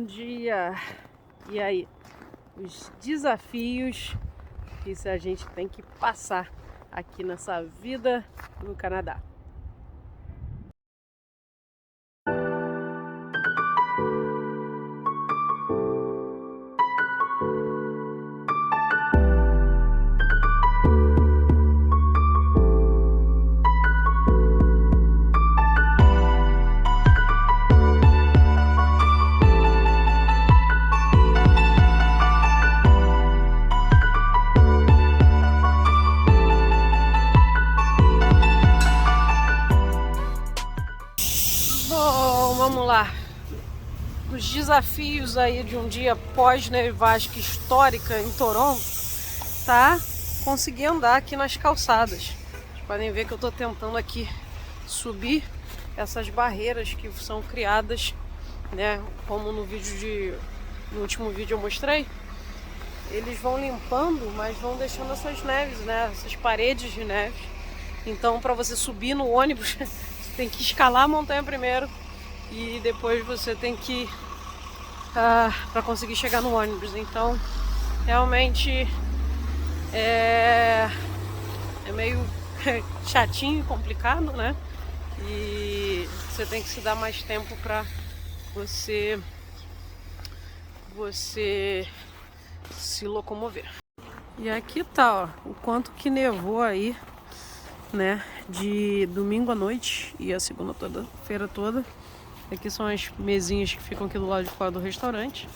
dia! E aí? Os desafios que a gente tem que passar aqui nessa vida no Canadá. Bom, vamos lá. Os desafios aí de um dia pós-nevasca histórica em Toronto, tá? Conseguir andar aqui nas calçadas. Vocês podem ver que eu tô tentando aqui subir essas barreiras que são criadas, né? Como no último vídeo eu mostrei. Eles vão limpando, mas vão deixando essas neves, né? Essas paredes de neve. Então, para você subir no ônibus, você tem que escalar a montanha primeiro e depois você tem que para conseguir chegar no ônibus. Então, realmente é meio chatinho e complicado, né? E você tem que se dar mais tempo para você se locomover. E aqui tá, ó, o quanto que nevou aí, né, de domingo à noite e a segunda-feira toda. Aqui são as mesinhas que ficam aqui do lado de fora do restaurante.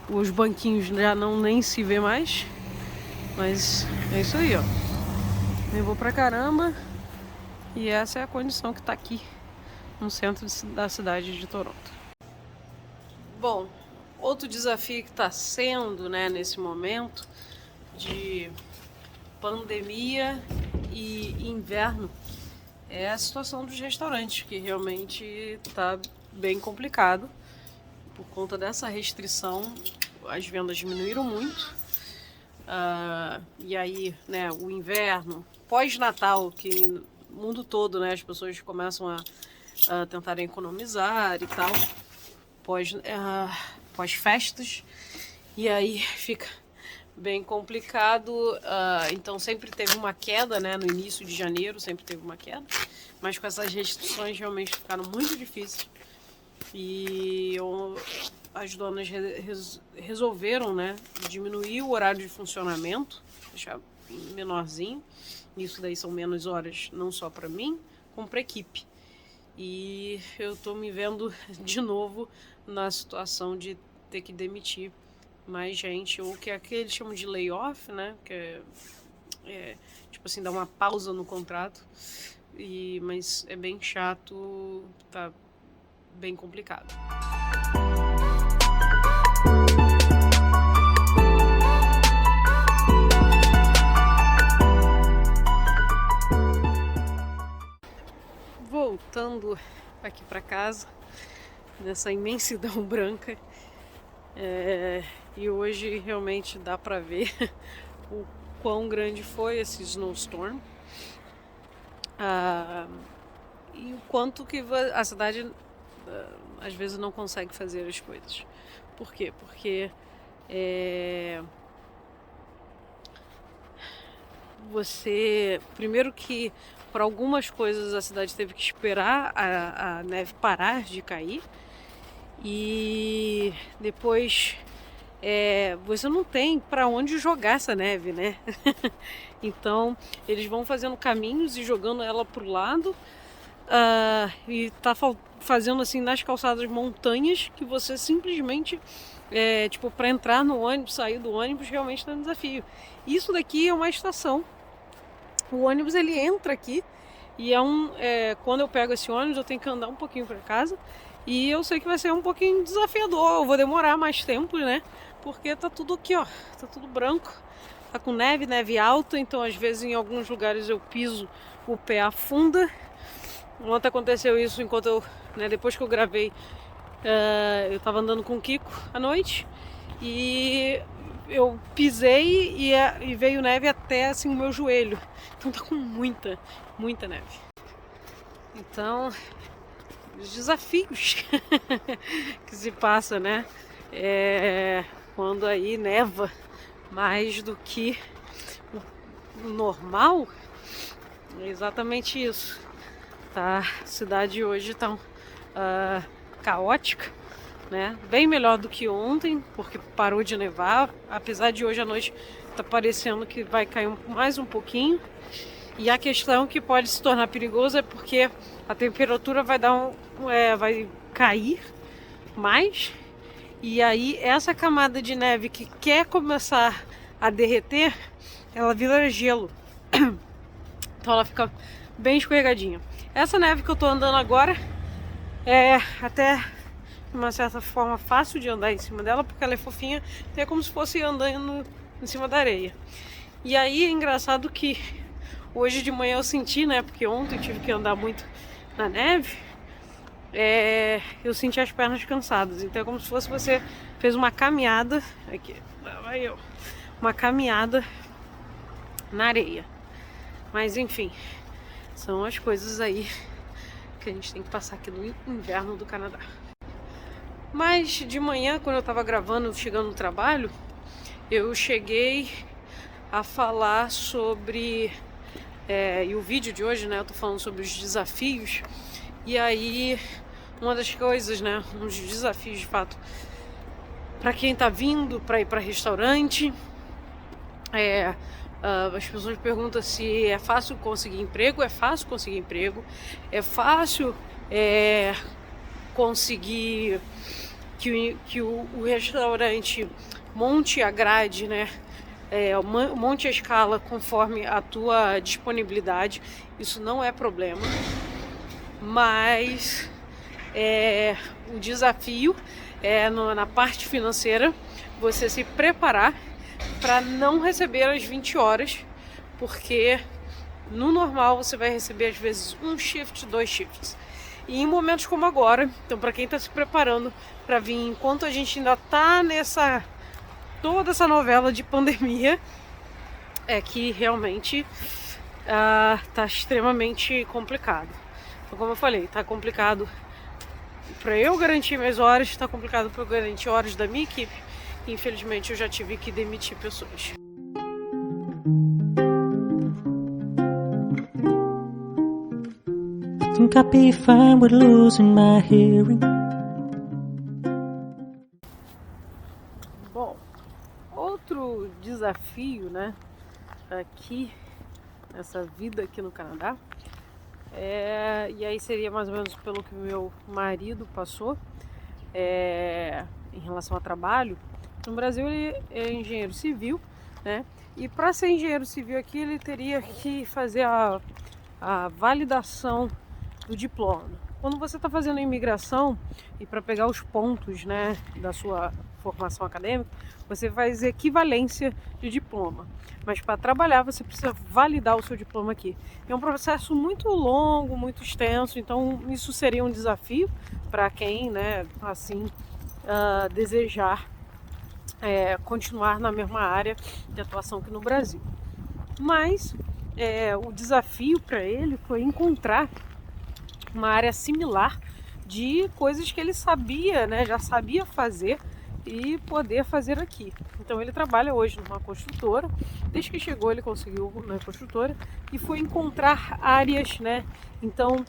Os banquinhos já nem se vê mais. Mas é isso aí, ó. Nevou pra caramba. E essa é a condição que tá aqui no centro da cidade de Toronto. Bom, outro desafio que tá sendo, né, nesse momento de pandemia e inverno é a situação dos restaurantes, que realmente está bem complicado. Por conta dessa restrição, as vendas diminuíram muito. E aí, né, o inverno, pós-Natal, que no mundo todo, né, as pessoas começam a tentarem economizar e tal, pós-festas, e aí fica bem complicado. Então sempre teve uma queda, né, no início de janeiro, sempre teve uma queda, mas com essas restrições realmente ficaram muito difíceis e as donas resolveram, né, diminuir o horário de funcionamento, deixar menorzinho. Isso daí são menos horas, não só para mim, como para a equipe. E eu tô me vendo de novo na situação de ter que demitir mais gente, ou que é que eles chamam de layoff, né? Que é tipo assim, dar uma pausa no contrato. Mas é bem chato, tá bem complicado. Voltando aqui para casa, nessa imensidão branca. E hoje realmente dá para ver o quão grande foi esse snowstorm, e o quanto que a cidade às vezes não consegue fazer as coisas. Por quê? Porque primeiro que para algumas coisas a cidade teve que esperar a neve parar de cair, e depois você não tem para onde jogar essa neve, né? Então eles vão fazendo caminhos e jogando ela pro lado, e tá fazendo assim nas calçadas montanhas que você simplesmente tipo, para entrar no ônibus, sair do ônibus realmente é um desafio. Isso daqui é uma estação. O ônibus ele entra aqui e quando eu pego esse ônibus eu tenho que andar um pouquinho para casa, e eu sei que vai ser um pouquinho desafiador, eu vou demorar mais tempo, né? Porque tá tudo aqui, ó, tá tudo branco, tá com neve alta, então às vezes em alguns lugares eu piso, o pé afunda. Ontem aconteceu isso enquanto depois que eu gravei, eu tava andando com o Kiko à noite e eu pisei e veio neve até assim o meu joelho. Então tá com muita neve. Então, os desafios que se passa, né? quando aí neva mais do que o normal, é exatamente isso. Tá? A cidade hoje tá caótica, né? Bem melhor do que ontem, porque parou de nevar. Apesar de hoje à noite tá parecendo que vai cair mais um pouquinho. E a questão que pode se tornar perigoso é porque a temperatura vai cair mais. E aí essa camada de neve que quer começar a derreter, ela vira gelo. Então ela fica bem escorregadinha. Essa neve que eu tô andando agora é até de uma certa forma fácil de andar em cima dela, porque ela é fofinha, é como se fosse andando em cima da areia. E aí é engraçado que hoje de manhã eu senti, né, porque ontem eu tive que andar muito na neve, eu senti as pernas cansadas. Então é como se fosse você fez uma caminhada, aqui, lá vai eu, uma caminhada na areia. Mas enfim, são as coisas aí que a gente tem que passar aqui no inverno do Canadá. Mas de manhã, quando eu tava gravando, chegando no trabalho, eu cheguei a falar sobre... e o vídeo de hoje, né, eu tô falando sobre os desafios. E aí, uma das coisas, né, um dos desafios de fato, para quem tá vindo para ir para restaurante, as pessoas perguntam se é fácil conseguir emprego. É fácil conseguir emprego, é fácil conseguir que o restaurante monte a grade, né? Monte a escala conforme a tua disponibilidade. Isso não é problema, mas o desafio na parte financeira, você se preparar para não receber às 20 horas, porque no normal você vai receber às vezes um shift, 2 shifts. E em momentos como agora, então para quem está se preparando para vir, enquanto a gente ainda tá toda essa novela de pandemia, é que realmente tá extremamente complicado. Então, como eu falei, tá complicado para eu garantir minhas horas, tá complicado para eu garantir horas da minha equipe. Infelizmente eu já tive que demitir pessoas. Think I'd be fine with losing my hearing. Bom, outro desafio, né, aqui nessa vida aqui no Canadá, e aí seria mais ou menos pelo que meu marido passou, em relação ao trabalho. No Brasil ele é engenheiro civil, né? E para ser engenheiro civil aqui ele teria que fazer a validação do diploma. Quando você está fazendo a imigração e para pegar os pontos, né, da sua formação acadêmica, você faz equivalência de diploma. Mas para trabalhar você precisa validar o seu diploma aqui. É um processo muito longo, muito extenso, então isso seria um desafio para quem, né, assim, desejar continuar na mesma área de atuação que no Brasil. Mas o desafio para ele foi encontrar uma área similar de coisas que ele sabia, né, já sabia fazer e poder fazer aqui. Então ele trabalha hoje numa construtora. Desde que chegou ele conseguiu na construtora e foi encontrar áreas, né? Então,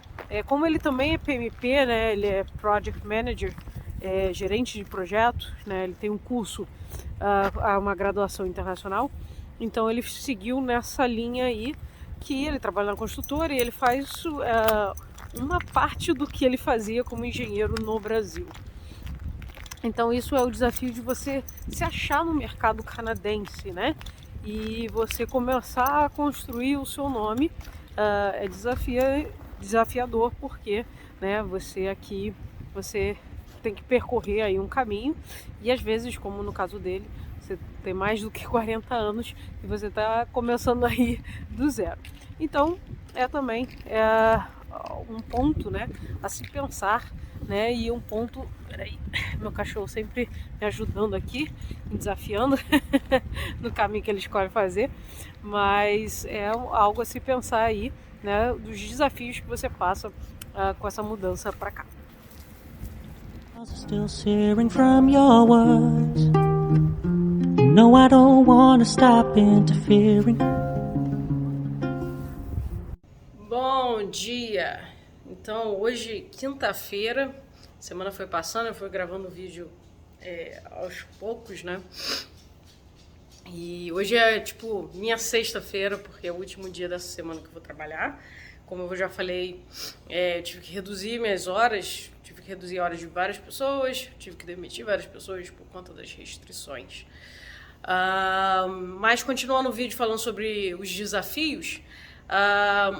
como ele também é PMP, né, ele é Project Manager, gerente de projeto, né, ele tem um curso, uma graduação internacional. Então ele seguiu nessa linha aí, que ele trabalha na construtora e ele faz uma parte do que ele fazia como engenheiro no Brasil. Então isso é o desafio de você se achar no mercado canadense, né? E você começar a construir o seu nome. É desafiador porque, né, você tem que percorrer aí um caminho e às vezes, como no caso dele, você tem mais do que 40 anos e você está começando aí do zero. Então também um ponto, né, a se pensar, né, e um ponto, peraí, meu cachorro sempre me ajudando aqui, me desafiando no caminho que ele escolhe fazer, mas é algo a se pensar aí, né, dos desafios que você passa com essa mudança para cá. Still searing from your words. No, I don't wanna stop interfering. Bom dia! Então, hoje, quinta-feira, semana foi passando, eu fui gravando vídeo aos poucos, né? E hoje é, tipo, minha sexta-feira, porque é o último dia dessa semana que eu vou trabalhar. Como eu já falei, eu tive que reduzir minhas horas, tive que reduzir a horas de várias pessoas, tive que demitir várias pessoas por conta das restrições. Mas continuando o vídeo falando sobre os desafios,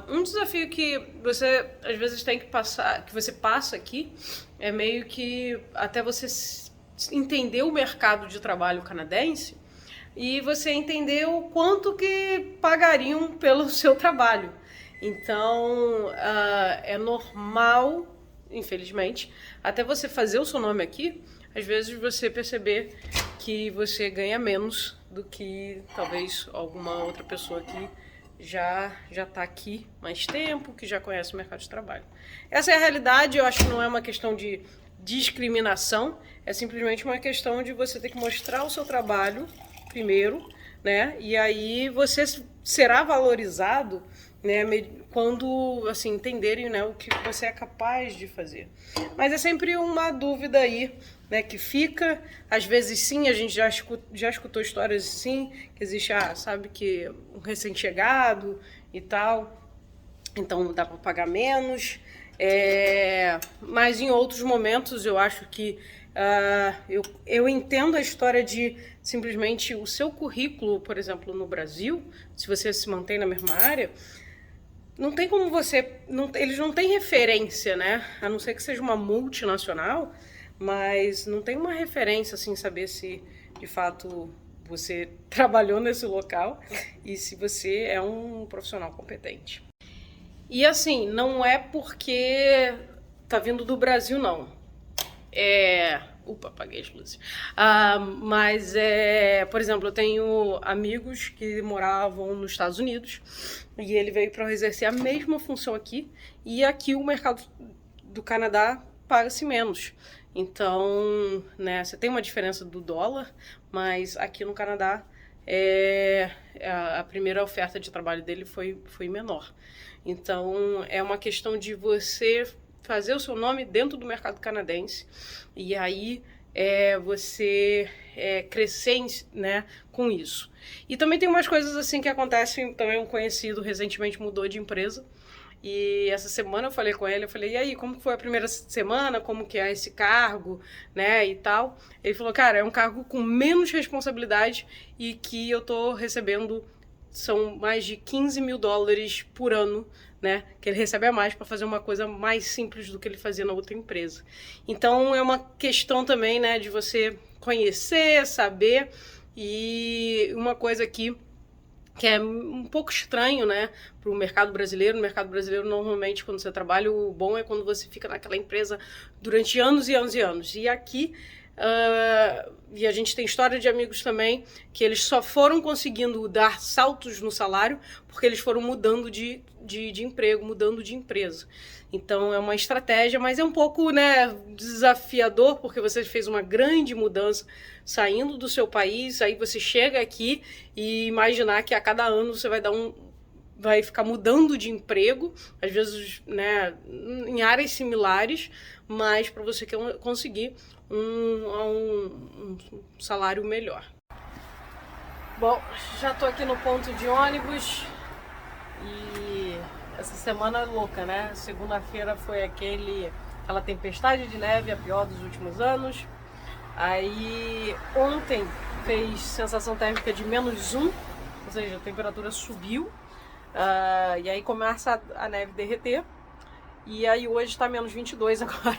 um desafio que você às vezes tem que passar, que você passa aqui, é meio que até você entender o mercado de trabalho canadense e você entender o quanto que pagariam pelo seu trabalho. Então, é normal, infelizmente, até você fazer o seu nome aqui, às vezes você perceber que você ganha menos do que talvez alguma outra pessoa que já está aqui mais tempo, que já conhece o mercado de trabalho. Essa é a realidade, eu acho que não é uma questão de discriminação, é simplesmente uma questão de você ter que mostrar o seu trabalho primeiro, né? E aí você será valorizado, né, quando assim entenderem, né, o que você é capaz de fazer. Mas é sempre uma dúvida aí, né, que fica. Às vezes sim, a gente já escutou histórias assim, que existe, sabe, que um recém-chegado e tal, então dá para pagar menos. Mas em outros momentos eu acho que eu entendo a história de simplesmente o seu currículo, por exemplo, no Brasil, se você se mantém na mesma área, não tem como você... eles não têm referência, né? A não ser que seja uma multinacional, mas não tem uma referência, assim, saber se, de fato, você trabalhou nesse local e se você é um profissional competente. E, assim, não é porque tá vindo do Brasil, não. Apaguei as luzes. Mas, por exemplo, eu tenho amigos que moravam nos Estados Unidos e ele veio para exercer a mesma função aqui, e aqui o mercado do Canadá paga-se menos. Então, né, você tem uma diferença do dólar, mas aqui no Canadá a primeira oferta de trabalho dele foi menor. Então, é uma questão de você fazer o seu nome dentro do mercado canadense e aí você crescer, né, com isso. E também tem umas coisas assim que acontecem, também um conhecido recentemente mudou de empresa e essa semana eu falei com ele, eu falei, e aí, como foi a primeira semana, como que é esse cargo, né, e tal. Ele falou, cara, é um cargo com menos responsabilidade e que eu tô recebendo, são mais de $15 mil por ano, né, que ele recebe a mais para fazer uma coisa mais simples do que ele fazia na outra empresa. Então é uma questão também, né, de você conhecer, saber. E uma coisa aqui que é um pouco estranho, né, para o mercado brasileiro. No mercado brasileiro, normalmente, quando você trabalha, o bom é quando você fica naquela empresa durante anos e anos e anos. E aqui, e a gente tem história de amigos também, que eles só foram conseguindo dar saltos no salário porque eles foram mudando de emprego, mudando de empresa. Então é uma estratégia, mas é um pouco, né, desafiador, porque você fez uma grande mudança saindo do seu país, aí você chega aqui e imaginar que a cada ano você vai ficar mudando de emprego, às vezes, né, em áreas similares, mas para você conseguir um salário melhor. Bom, já tô aqui no ponto de ônibus e essa semana é louca, né? Segunda-feira foi aquela tempestade de neve, a pior dos últimos anos. Aí ontem fez sensação térmica de -1, ou seja, a temperatura subiu. E aí começa a neve derreter. E aí hoje está -22 agora.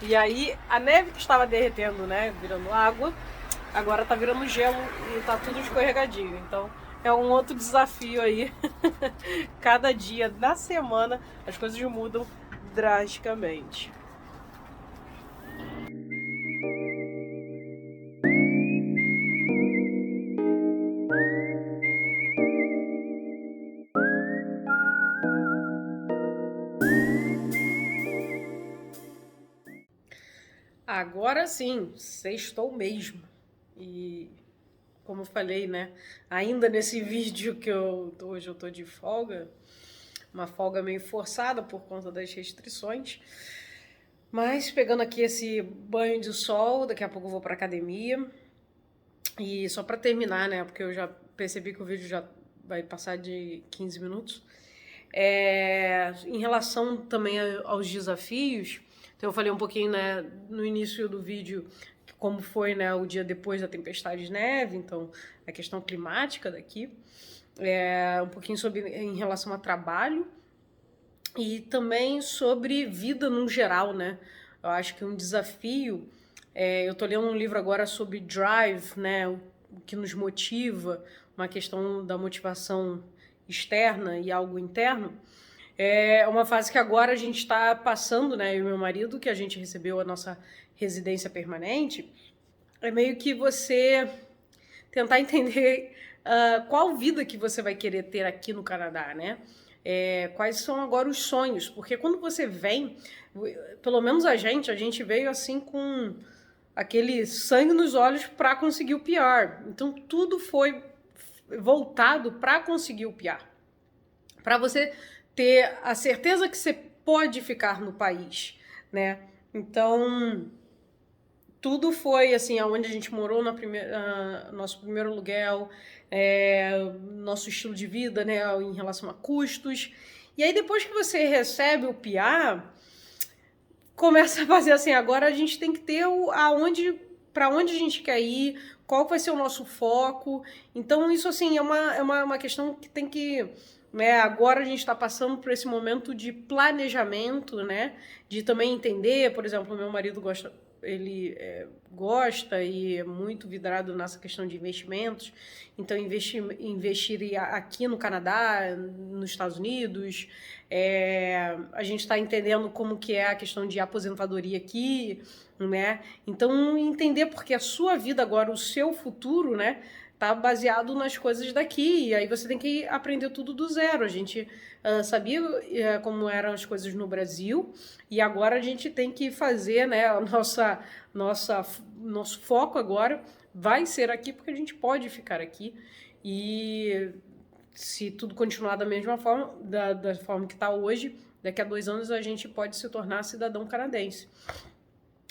E aí a neve que estava derretendo, né, virando água, agora tá virando gelo e tá tudo escorregadio. Então é um outro desafio aí. Cada dia da semana as coisas mudam drasticamente. agora sim, sextou mesmo. E como eu falei, né? Ainda nesse vídeo que hoje eu tô de folga, uma folga meio forçada por conta das restrições. Mas pegando aqui esse banho de sol, daqui a pouco eu vou pra academia. E só pra terminar, né? Porque eu já percebi que o vídeo já vai passar de 15 minutos. Em relação também aos desafios, então eu falei um pouquinho, né, no início do vídeo como foi, né, o dia depois da tempestade de neve, então a questão climática daqui, um pouquinho sobre em relação a trabalho e também sobre vida no geral, né? Eu acho que um desafio, eu tô lendo um livro agora sobre drive, né, o que nos motiva, uma questão da motivação externa e algo interno. É uma fase que agora a gente está passando, né, eu e meu marido, que a gente recebeu a nossa residência permanente, é meio que você tentar entender qual vida que você vai querer ter aqui no Canadá, né? Quais são agora os sonhos, porque quando você vem, pelo menos a gente veio assim com aquele sangue nos olhos para conseguir o PR. Então tudo foi voltado para conseguir o PR, para você ter a certeza que você pode ficar no país, né? Então, tudo foi assim, aonde a gente morou nosso primeiro aluguel, nosso estilo de vida, né, em relação a custos. E aí depois que você recebe o PR, começa a fazer assim, agora a gente tem que ter para onde a gente quer ir, qual vai ser o nosso foco. Então isso assim é uma questão que tem que, né, agora a gente está passando por esse momento de planejamento, né, de também entender, por exemplo, meu marido gosta e é muito vidrado nessa questão de investimentos, então investir aqui no Canadá, nos Estados Unidos, a gente está entendendo como que é a questão de aposentadoria aqui, né? Então entender porque a sua vida agora, o seu futuro, né, tá baseado nas coisas daqui, e aí você tem que aprender tudo do zero. A gente sabia como eram as coisas no Brasil, e agora a gente tem que fazer, né, nosso foco agora vai ser aqui, porque a gente pode ficar aqui, e se tudo continuar da mesma forma, da forma que está hoje, daqui a 2 anos a gente pode se tornar cidadão canadense.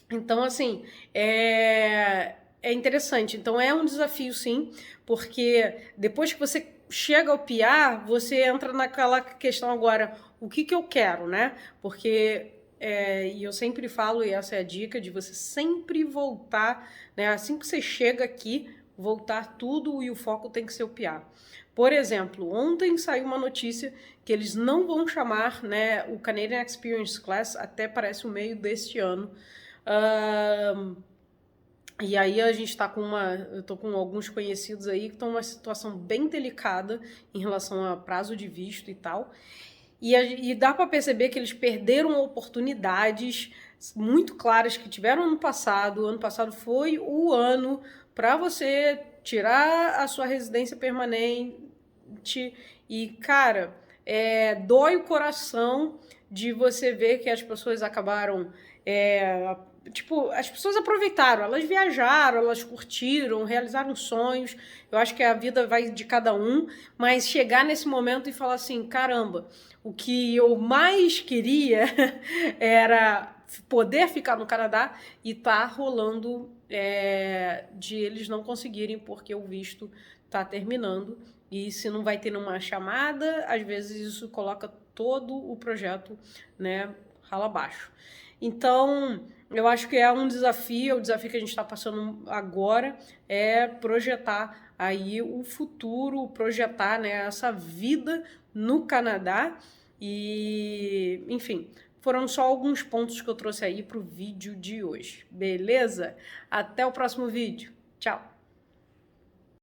Então, assim, é interessante. Então, é um desafio, sim, porque depois que você chega ao PR, você entra naquela questão agora, o que eu quero, né? Porque, e eu sempre falo, e essa é a dica, de você sempre voltar, né? Assim que você chega aqui, voltar tudo e o foco tem que ser o PR. Por exemplo, ontem saiu uma notícia que eles não vão chamar, né, o Canadian Experience Class até parece o meio deste ano. E aí a gente tá eu tô com alguns conhecidos aí que estão numa situação bem delicada em relação a prazo de visto e tal. E dá para perceber que eles perderam oportunidades muito claras que tiveram ano passado. O ano passado foi o ano para você tirar a sua residência permanente. E, cara, dói o coração de você ver que as pessoas acabaram... as pessoas aproveitaram, elas viajaram, elas curtiram, realizaram sonhos. Eu acho que a vida vai de cada um, mas chegar nesse momento e falar assim, caramba, o que eu mais queria era poder ficar no Canadá, e tá rolando de eles não conseguirem porque o visto tá terminando, e se não vai ter uma chamada, às vezes isso coloca todo o projeto, né, rala abaixo. Então, eu acho que é um desafio, o desafio que a gente está passando agora é projetar aí o futuro, projetar, né, essa vida no Canadá. E, enfim, foram só alguns pontos que eu trouxe aí para o vídeo de hoje, beleza? Até o próximo vídeo. Tchau!